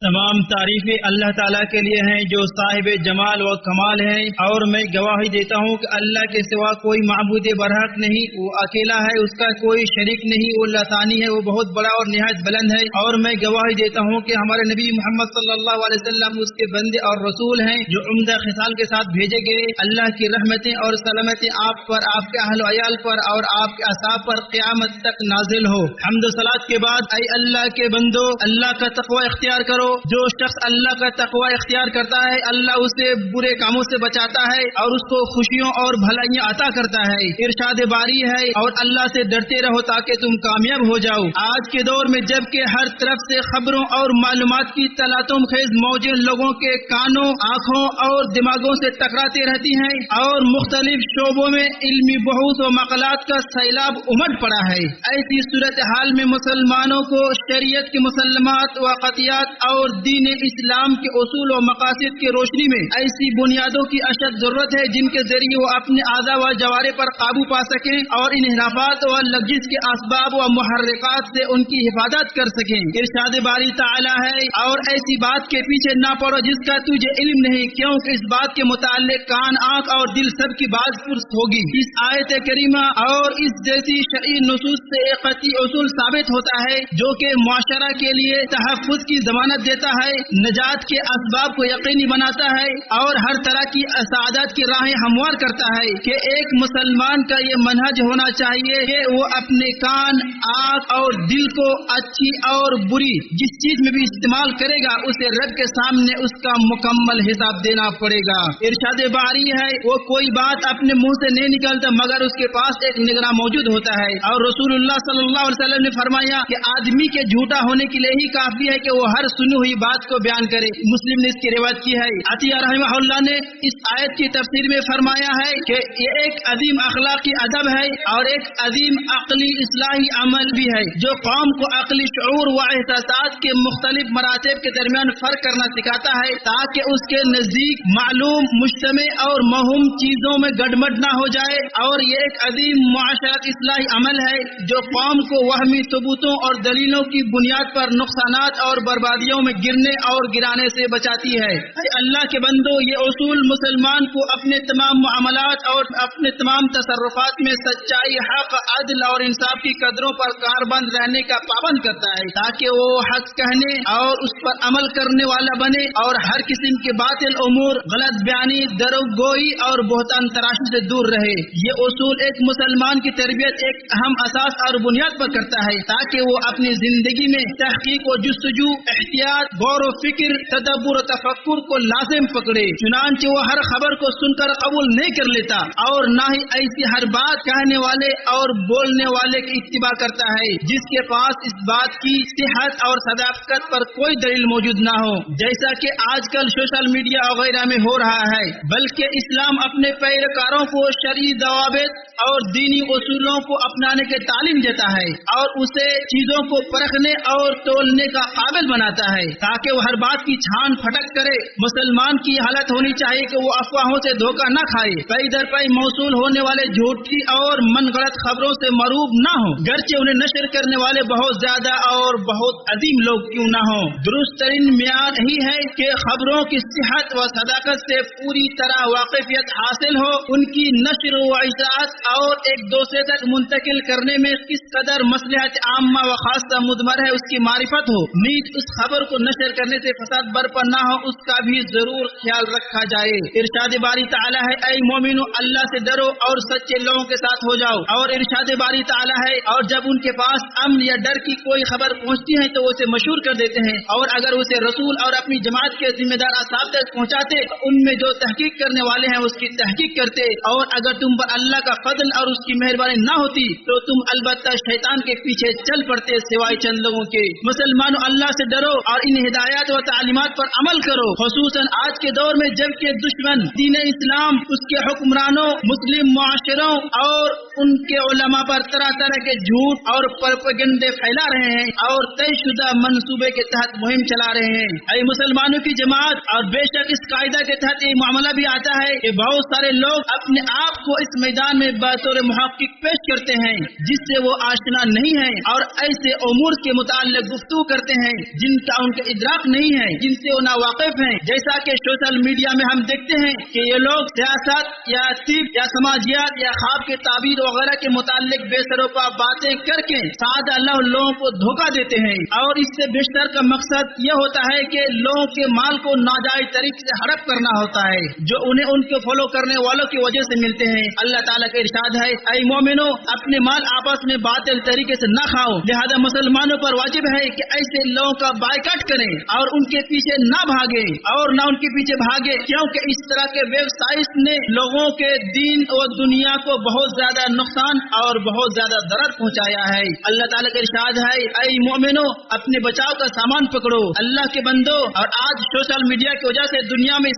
تمام تعریفیں اللہ تعالیٰ کے لیے ہیں جو صاحب جمال و کمال ہیں، اور میں گواہی دیتا ہوں کہ اللہ کے سوا کوئی معبود برحق نہیں، وہ اکیلا ہے، اس کا کوئی شریک نہیں، وہ لسانی ہے، وہ بہت بڑا اور نہایت بلند ہے۔ اور میں گواہی دیتا ہوں کہ ہمارے نبی محمد صلی اللہ علیہ وسلم اس کے بندے اور رسول ہیں جو عمدہ خصال کے ساتھ بھیجے گئے۔ اللہ کی رحمتیں اور سلامتیں آپ پر، آپ کے اہل و عیال پر اور آپ کے اصحاب پر قیامت تک نازل ہو۔ حمد و صلاۃ کے بعد اے اللہ کے بندو، اللہ کا تقوی اختیار کرو۔ جو شخص اللہ کا تقوی اختیار کرتا ہے، اللہ اسے برے کاموں سے بچاتا ہے اور اس کو خوشیوں اور بھلائیاں عطا کرتا ہے۔ ارشاد باری ہے، اور اللہ سے ڈرتے رہو تاکہ تم کامیاب ہو جاؤ۔ آج کے دور میں جب کہ ہر طرف سے خبروں اور معلومات کی تلاطم خیز موجیں لوگوں کے کانوں، آنکھوں اور دماغوں سے ٹکراتی رہتی ہیں، اور مختلف شعبوں میں علمی بحوث و مقالات کا سیلاب امڈ پڑا ہے، ایسی صورتحال میں مسلمانوں کو شریعت کی مسلمات و قطعیات اور دین اسلام کے اصول و مقاصد کی روشنی میں ایسی بنیادوں کی اشد ضرورت ہے جن کے ذریعے وہ اپنے اعضاء و جوارح پر قابو پا سکیں اور انحرافات و لغزش کے اسباب و محرکات سے ان کی حفاظت کر سکیں۔ ارشاد باری تعالی ہے، اور ایسی بات کے پیچھے نہ پڑو جس کا تجھے علم نہیں، کیونکہ اس بات کے متعلق کان، آنکھ اور دل سب کی باز پرس ہوگی۔ اس آیت کریمہ اور اس جیسی شرعی نصوص سے ایک قطعی اصول ثابت ہوتا ہے جو کہ معاشرہ کے لیے تحفظ کی ضمانت دیتا ہے، نجات کے اسباب کو یقینی بناتا ہے اور ہر طرح کی سعادت کی راہیں ہموار کرتا ہے کہ ایک مسلمان کا یہ منہج ہونا چاہیے کہ وہ اپنے کان، آنکھ اور دل کو اچھی اور بری جس چیز میں بھی استعمال کرے گا اسے رب کے سامنے اس کا مکمل حساب دینا پڑے گا۔ ارشاد باری ہے، وہ کوئی بات اپنے منہ سے نہیں نکلتا مگر اس کے پاس ایک نگراں موجود ہوتا ہے، اور رسول اللہ صلی اللہ علیہ وسلم نے فرمایا کہ آدمی کے جھوٹا ہونے کے لیے ہی کافی ہے کہ وہ ہر سنی ہوئی بات کو بیان کرے۔ مسلم نے اس کی روایت کی ہے۔ عطیہ رحمہ اللہ نے اس آیت کی تفسیر میں فرمایا ہے کہ یہ ایک عظیم اخلاقی ادب ہے اور ایک عظیم عقلی اصلاحی عمل بھی ہے جو قوم کو عقلی شعور و احساسات کے مختلف مراتب کے درمیان فرق کرنا سکھاتا ہے تاکہ اس کے نزدیک معلوم، مجتمع اور موہوم چیزوں میں گڑبڑ نہ ہو جائے، اور یہ ایک عظیم معاشرت اصلاحی عمل ہے جو قوم کو وہمی ثبوتوں اور دلیلوں کی بنیاد پر نقصانات اور بربادیوں میں گرنے اور گرانے سے بچاتی ہے۔ اے اللہ کے بندو، یہ اصول مسلمان کو اپنے تمام معاملات اور اپنے تمام تصرفات میں سچائی، حق، عدل اور انصاف کی قدروں پر کاربند رہنے کا پابند کرتا ہے تاکہ وہ حق کہنے اور اس پر عمل کرنے والا بنے اور ہر قسم کے باطل امور، غلط بیانی، دروغ گوئی اور بہتان تراشی سے دور رہے۔ یہ اصول ایک مسلمان کی تربیت ایک اہم اساس اور بنیاد پر کرتا ہے تاکہ وہ اپنی زندگی میں تحقیق و جستجو، احتیاط، غور و فکر، تدبر و تفکر کو لازم پکڑے، چنانچہ وہ ہر خبر کو سن کر قبول نہیں کر لیتا اور نہ ہی ایسی ہر بات کہنے والے اور بولنے والے کی اتباع کرتا ہے جس کے پاس اس بات کی صحت اور صداقت پر کوئی دلیل موجود نہ ہو، جیسا کہ آج کل سوشل میڈیا وغیرہ میں ہو رہا ہے۔ بلکہ اسلام اپنے پیروکاروں کو شرعی ضوابط اور دینی اصولوں کو اپنانے کی تعلیم دیتا ہے اور اسے چیزوں کو پرکھنے اور تولنے کا قابل بناتا ہے تاکہ وہ ہر بات کی چھان پھٹک کرے۔ مسلمان کی حالت ہونی چاہیے کہ وہ افواہوں سے دھوکہ نہ کھائے، پئی در پئی موصول ہونے والے جھوٹی اور من غلط خبروں سے مروب نہ ہو، گرچہ انہیں نشر کرنے والے بہت زیادہ اور بہت عظیم لوگ کیوں نہ ہوں۔ درست ترین معیار ہی ہے کہ خبروں کی صحت و صداقت سے پوری طرح واقفیت حاصل ہو، ان کی نشر و اشاعت اور ایک دوسرے تک منتقل کرنے میں کس قدر مصلحت عامہ و خاصہ مضمر ہے اس کی معرفت ہو، نیز اس خبر کو نشر کرنے سے فساد برپا نہ ہو اس کا بھی ضرور خیال رکھا جائے۔ ارشاد باری تعالی ہے، اے مومنو اللہ سے ڈرو اور سچے لوگوں کے ساتھ ہو جاؤ۔ اور ارشاد باری تعالی ہے، اور جب ان کے پاس امن یا ڈر کی کوئی خبر پہنچتی ہے تو اسے مشہور کر دیتے ہیں، اور اگر اسے رسول اور اپنی جماعت کے ذمہ دار اصحاب تک پہنچاتے ان میں جو تحقیق کرنے والے ہیں اس کی تحقیق کرتے، اور اگر تم پر اللہ کا فضل اور اس کی مہربانی نہ ہوتی تو تم البتہ شیطان کے پیچھے چل پڑتے سوائے چند لوگوں کے۔ مسلمانوں اللہ سے ڈرو اور ان ہدایات و تعلیمات پر عمل کرو، خصوصاً آج کے دور میں جب کہ دشمن دین اسلام، اس کے حکمرانوں، مسلم معاشروں اور ان کے علماء پر طرح طرح کے جھوٹ اور پروپیگنڈے پھیلا رہے ہیں اور طے شدہ منصوبے کے تحت مہم چلا رہے ہیں۔ اے مسلمانوں کی جماعت، اور بے شک اس قاعدہ کے تحت یہ معاملہ بھی آتا ہے کہ بہت سارے لوگ اپنے آپ کو اس میدان میں بطور محقق پیش کرتے ہیں جس سے وہ آشنا نہیں ہیں اور ایسے امور کے متعلق گفتگو کرتے ہیں جن کا ان ان کا ادراک نہیں ہے، جن سے وہ ناواقف ہیں. جیسا کہ سوشل میڈیا میں ہم دیکھتے ہیں کہ یہ لوگ سیاست یا طب یا سماجیات یا خواب کے تعبیر وغیرہ کے متعلق بے سروپا باتیں کر کے سادہ لوگوں کو دھوکہ دیتے ہیں، اور اس سے بیشتر کا مقصد یہ ہوتا ہے کہ لوگوں کے مال کو ناجائز طریقے سے ہڑپ کرنا ہوتا ہے، جو انہیں ان کے فالو کرنے والوں کی وجہ سے ملتے ہیں. اللہ تعالیٰ کا ارشاد ہے، اے مومنو اپنے مال آپس میں باطل طریقے سے نہ کھاؤ، لہذا مسلمانوں پر واجب ہے کہ ایسے لوگوں کا بائیکاٹ کریں اور ان کے پیچھے نہ بھاگے اور نہ ان کے پیچھے بھاگے، کیونکہ اس طرح کے ویب سائٹس نے لوگوں کے دین اور دنیا کو بہت زیادہ نقصان اور بہت زیادہ ضرر پہنچایا ہے. اللہ تعالیٰ کا ارشاد ہے، اے مومنو اپنے بچاؤ کا سامان پکڑو. اللہ کے بندو، اور آج سوشل میڈیا کی وجہ سے دنیا میں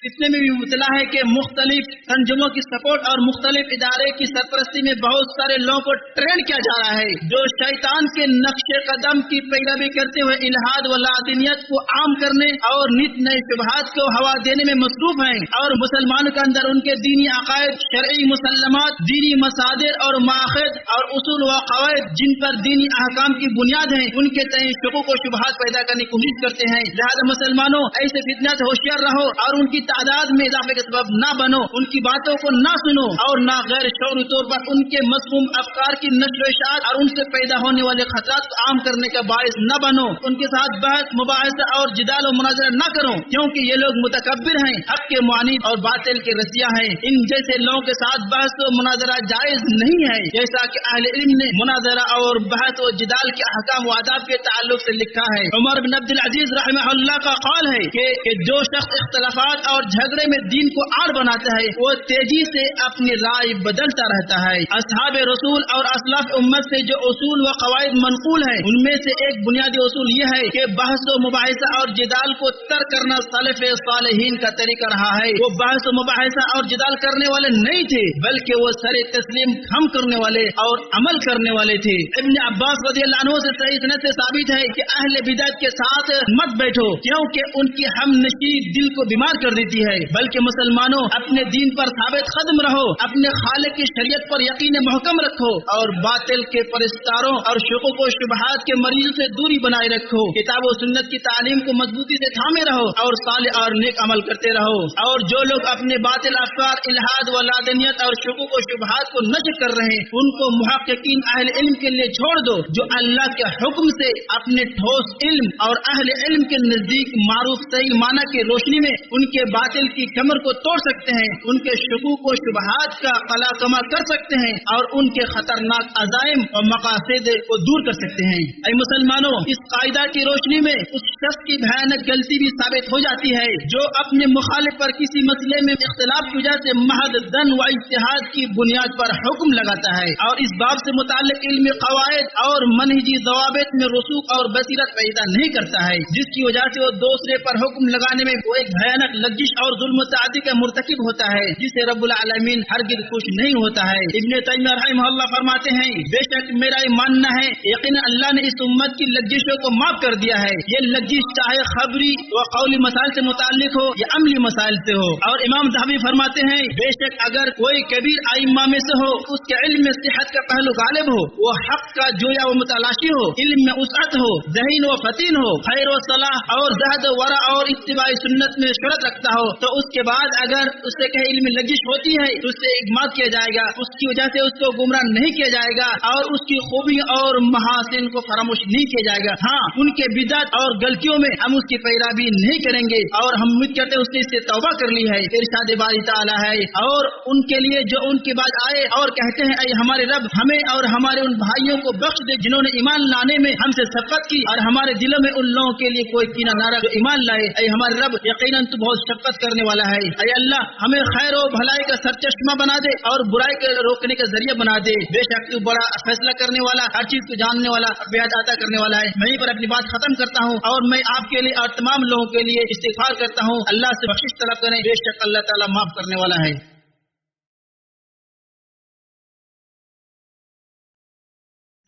اتنے میں بھی مبتلا ہے کہ مختلف تنظیموں کی سپورٹ اور مختلف ادارے کی سرپرستی میں بہت سارے لوگوں کو ٹرینڈ کیا جا رہا ہے، جو شیطان کے نقش قدم کی پیروی کرتے ہوئے الہاد و لادینیت کو عام کرنے اور نت نئے شبہات کو ہوا دینے میں مصروف ہیں، اور مسلمانوں کے اندر ان کے دینی عقائد، شرعی مسلمات، دینی مصادر اور مآخذ اور اصول و قواعد جن پر دینی احکام کی بنیاد ہے، ان کے تئیں شکوک و شبہات پیدا کرنے کی کوشش کرتے ہیں. لہذا مسلمانوں ایسے فتنہ سے ہوشیار رہو اور ان کی تعداد میں اضافے کے سبب نہ بنو، ان کی باتوں کو نہ سنو اور نہ غیر شعوری طور پر ان کے مذموم افکار کی نشر و اشاعت اور ان سے پیدا ہونے والے خطرات کو عام کرنے کا باعث نہ بنو. ان کے ساتھ بحث، مباحثہ اور جدال و مناظرہ نہ کرو، کیونکہ یہ لوگ متکبر ہیں، حق کے معاند اور باطل کے رسیہ ہیں. ان جیسے لوگوں کے ساتھ بحث و مناظرہ جائز نہیں ہے، جیسا کہ اہل علم نے مناظرہ اور بحث و جدال کے احکام و آداب کے تعلق سے لکھا ہے. عمر بن عبد العزیز رحمہ اللہ کا قول ہے کہ جو شخص اختلافات اور جھگڑے میں دین کو آڑ بناتا ہے وہ تیزی سے اپنی رائے بدلتا رہتا ہے. اصحاب رسول اور اسلاف امت سے جو اصول و قواعد منقول ہیں، ان میں سے ایک بنیادی اصول یہ ہے کہ بحث و مباحثہ اور جدال کو ترک کرنا سلف صالحین کا طریقہ رہا ہے. وہ بحث و مباحثہ اور جدال کرنے والے نہیں تھے، بلکہ وہ سر تسلیم خم کرنے والے اور عمل کرنے والے تھے. ابن عباس رضی اللہ عنہ سے صحیح سند سے ثابت ہے کہ اہل بدعت کے ساتھ مت بیٹھو، کیونکہ ان کی ہم نشی دل کو بیمار کر دیتی ہے، بلکہ مسلمانوں اپنے دین پر ثابت قدم رہو، اپنے خالق کی شریعت پر یقین محکم رکھو اور باطل کے پرستاروں اور شکوک و شبہات کے مریضوں سے دوری بنائے رکھو. کتاب و سنت کی تعلیم کو مضبوطی سے تھامے رہو اور صالح اور نیک عمل کرتے رہو. اور جو لوگ اپنے باطل افکار، الہاد و لادینیت اور شکوک و شبہات کو نشر کر رہے ہیں، ان کو محققین اہل علم کے لیے چھوڑ دو، جو اللہ کے حکم سے اپنے ٹھوس علم اور اہل علم کے نزدیک معروف صحیح معنی کی روشنی میں ان کے باطل کی کمر کو توڑ سکتے ہیں، ان کے شکوک و شبہات کا قلع کما کر سکتے ہیں اور ان کے خطرناک عزائم اور مقاصد کو دور کر سکتے ہیں. اے مسلمانوں، اس قاعدہ کی روشنی میں اس شخص کی بھیانک غلطی بھی ثابت ہو جاتی ہے جو اپنے مخالف پر کسی مسئلے میں اختلاف کی وجہ سے محض ظن و اجتہاد کی بنیاد پر حکم لگاتا ہے اور اس باب سے متعلق علمی قواعد اور منہجی ضوابط میں رسوخ اور بصیرت پیدا نہیں کرتا ہے، جس کی وجہ سے وہ دوسرے پر حکم لگانے میں وہ ایک بھیانک لغزش اور ظلم و تعدی کا مرتکب ہوتا ہے، جسے رب العالمین ہرگز خوش نہیں ہوتا ہے. ابن تیمیہ رحمہ اللہ فرماتے ہیں، بے شک میرا یہ ماننا ہے یقینا اللہ نے اس امت کی لغزشوں کو معاف کر دیا ہے. یہ لغزش چاہے خبری و قولی مسائل سے متعلق ہو یا عملی مسائل سے ہو. اور امام ذہبی فرماتے ہیں، بے شک اگر کوئی کبیر ائمہ میں سے ہو، اس کے علم میں صحت کا پہلو غالب ہو، وہ حق کا جویا و متلاشی ہو، علم میں وسعت ہو، ذہین و فتین ہو، خیر و صلاح اور زہد و ورع اور اتباع سنت میں شرط رکھتا ہو، تو اس کے بعد اگر اس سے کہیں علم لغزش ہوتی ہے تو اس سے اغماد کیا جائے گا، اس کی وجہ سے اس کو گمراہ نہیں کیا جائے گا اور اس کی خوبی اور محاسن کو فراموش نہیں کیا جائے گا. ہاں، ان کے بدعت اور غلطیوں میں ہم اس کی پیروی نہیں کریں گے اور ہم امید کرتے ہیں اس نے اس سے توبہ کر لی ہے. ارشاد باری تعالی ہے، اور ان کے لیے جو ان کے بعد آئے اور کہتے ہیں، اے ہمارے رب ہمیں اور ہمارے ان بھائیوں کو بخش دے جنہوں نے ایمان لانے میں ہم سے سبقت کی اور ہمارے دلوں میں ان لوگوں کے لیے کوئی کینہ نہ رکھ جو ایمان لائے. اے ہمارے رب یقیناً تو بہت شفقت کرنے والا ہے. اے اللہ ہمیں خیر و بھلائی کا سرچشمہ بنا دے اور برائی کے روکنے کا ذریعہ بنا دے. بے شک تو بڑا فیصلہ کرنے والا، ہر چیز کو جاننے والا، بیعت عطا کرنے والا ہے. میں پر اپنی بات ختم کرتا ہوں اور میں آپ کے لیے اور تمام لوگوں کے لیے استغفار کرتا ہوں. اللہ سے بخشش طلب کریں، بے شک اللہ تعالیٰ معاف کرنے والا ہے.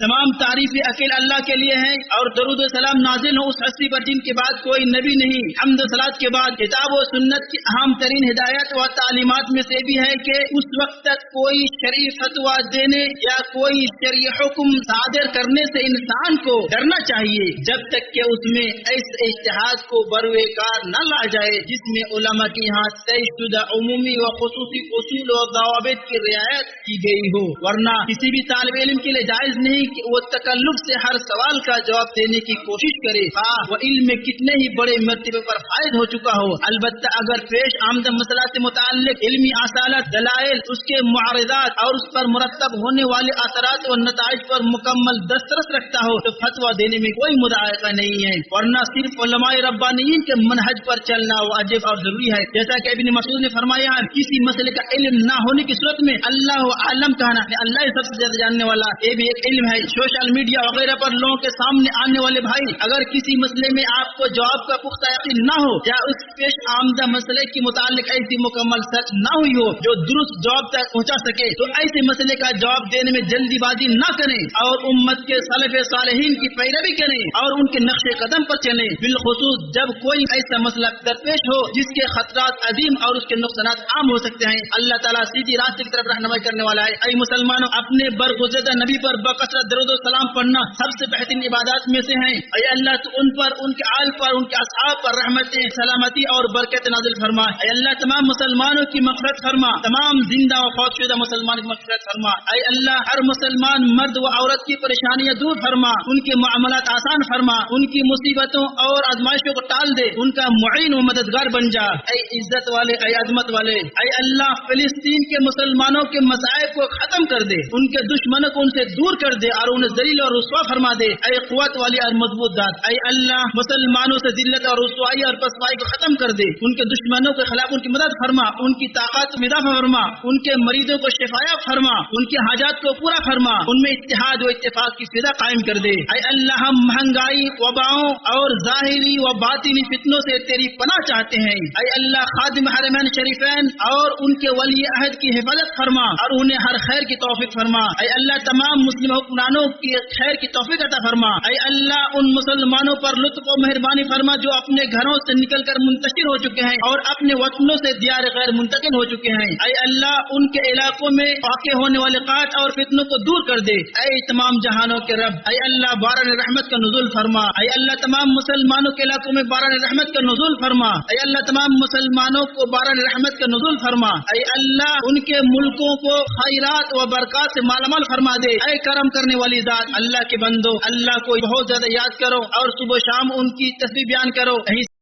تمام تعریفیں اکیل اللہ کے لیے ہیں، اور درود و سلام نازل ہو اس ہستی پر جن کے بعد کوئی نبی نہیں۔ حمد و صلات کے بعد کتاب و سنت کی اہم ترین ہدایت و تعلیمات میں سے بھی ہے کہ اس وقت تک کوئی شرعی فتویٰ دینے یا کوئی شرعی حکم صادر کرنے سے انسان کو ڈرنا چاہیے جب تک کہ اس میں ایسے اجتہاد کو بروئے کار نہ لا جائے جس میں علماء کے یہاں طے شدہ عمومی و خصوصی اصول و ضوابط کی رعایت کی گئی ہو، ورنہ کسی بھی طالب علم کے لیے جائز نہیں کہ وہ تکلف سے ہر سوال کا جواب دینے کی کوشش کرے، وہ علم میں کتنے ہی بڑے مرتبے پر فائد ہو چکا ہو۔ البتہ اگر پیش آمدہ مسئلہ سے متعلق علمی اصالت، دلائل، اس کے معارضات اور اس پر مرتب ہونے والے اثرات و نتائج پر مکمل دسترس رکھتا ہو تو فتویٰ دینے میں کوئی مدعا نہیں ہے، ورنہ صرف علماء ربانیین کے منہج پر چلنا واجب اور ضروری ہے۔ جیسا کہ ابن مسعود نے فرمایا ہے، کسی مسئلے کا علم نہ ہونے کی صورت میں اللہ عالم کہنا، اللہ سب سے زیادہ جاننے والا، یہ بھی ایک علم ہے۔ سوشل میڈیا وغیرہ پر لوگوں کے سامنے آنے والے بھائی، اگر کسی مسئلے میں آپ کو جواب کا پختہ یقین نہ ہو یا اس پیش آمدہ مسئلے کے متعلق ایسی مکمل سرچ نہ ہوئی ہو جو درست جواب تک پہنچا سکے تو ایسے مسئلے کا جواب دینے میں جلدی بازی نہ کریں اور امت کے سلف صالحین کی پیروی کریں اور ان کے نقش قدم پر چلیں، بالخصوص جب کوئی ایسا مسئلہ درپیش ہو جس کے خطرات عظیم اور اس کے نقصانات عام ہو سکتے ہیں۔ اللہ تعالیٰ سیدھی راستے کی طرف رہنمائی کرنے والا ہے۔ اے مسلمانوں، اپنے برگزیدہ نبی پر بکثرت درود و سلام پڑھنا سب سے بہترین عبادات میں سے ہیں۔ اے اللہ تو ان پر، ان کے آل پر، ان کے اصحاب پر رحمتیں، سلامتی اور برکت نازل فرما۔ اے اللہ تمام مسلمانوں کی مغفرت فرما، تمام زندہ و فوت شدہ مسلمانوں کی مغفرت فرما۔ اے اللہ ہر مسلمان مرد و عورت کی پریشانیاں دور فرما، ان کے معاملات آسان فرما، ان کی مصیبتوں اور آزمائشوں کو ٹال دے، ان کا معین و مددگار بن جا۔ اے عزت والے، اے عظمت والے، اے اللہ فلسطین کے مسلمانوں کے مصائب کو ختم کر دے، ان کے دشمنوں کو ان سے دور کر دے اور انہیں ذلیل اور رسوا فرما دے۔ اے قوت والی اور مضبوط ذات، اے اللہ مسلمانوں سے ذلت اور رسوائی اور پسپائی کو ختم کر دے، ان کے دشمنوں کے خلاف ان کی مدد فرما، ان کی طاقت میں اضافہ فرما، ان کے مریضوں کو شفایاب فرما، ان کی حاجات کو پورا فرما، ان میں اتحاد و اتفاق کی فضا قائم کر دے۔ اے اللہ ہم مہنگائی، وباؤں اور ظاہری و باطنی فتنوں سے تیری پناہ چاہتے ہیں۔ اے اللہ خادم حرمین شریفین اور ان کے ولی عہد کی حفاظت فرما اور انہیں ہر خیر کی توفیق فرما۔ اے اللہ تمام مسلم حکمرانوں کی خیر کی توفیق عطا فرما۔ اے اللہ ان مسلمانوں پر لطف و مہربانی فرما جو اپنے گھروں سے نکل کر منتشر ہو چکے ہیں اور اپنے وطنوں سے دیار غیر منتقل ہو چکے ہیں۔ اے اللہ ان کے علاقوں میں واقع ہونے والے قحط اور فتنوں کو دور کر دے۔ اے تمام جہانوں کے رب، اے اللہ باران رحمت کا نزول فرما۔ اے اللہ تمام مسلمانوں کے علاقوں میں باران رحمت کا نزول فرما۔ اے اللہ تمام مسلمانوں کو باران رحمت کا نزول فرما۔ اے اللہ ان کے ملکوں کو خیرات و برکات سے مالا مال فرما دے۔ اے کرم کرنے والی ذات، اللہ کے بندو، اللہ کو بہت زیادہ یاد کرو اور صبح و شام ان کی تسبیح بیان کرو۔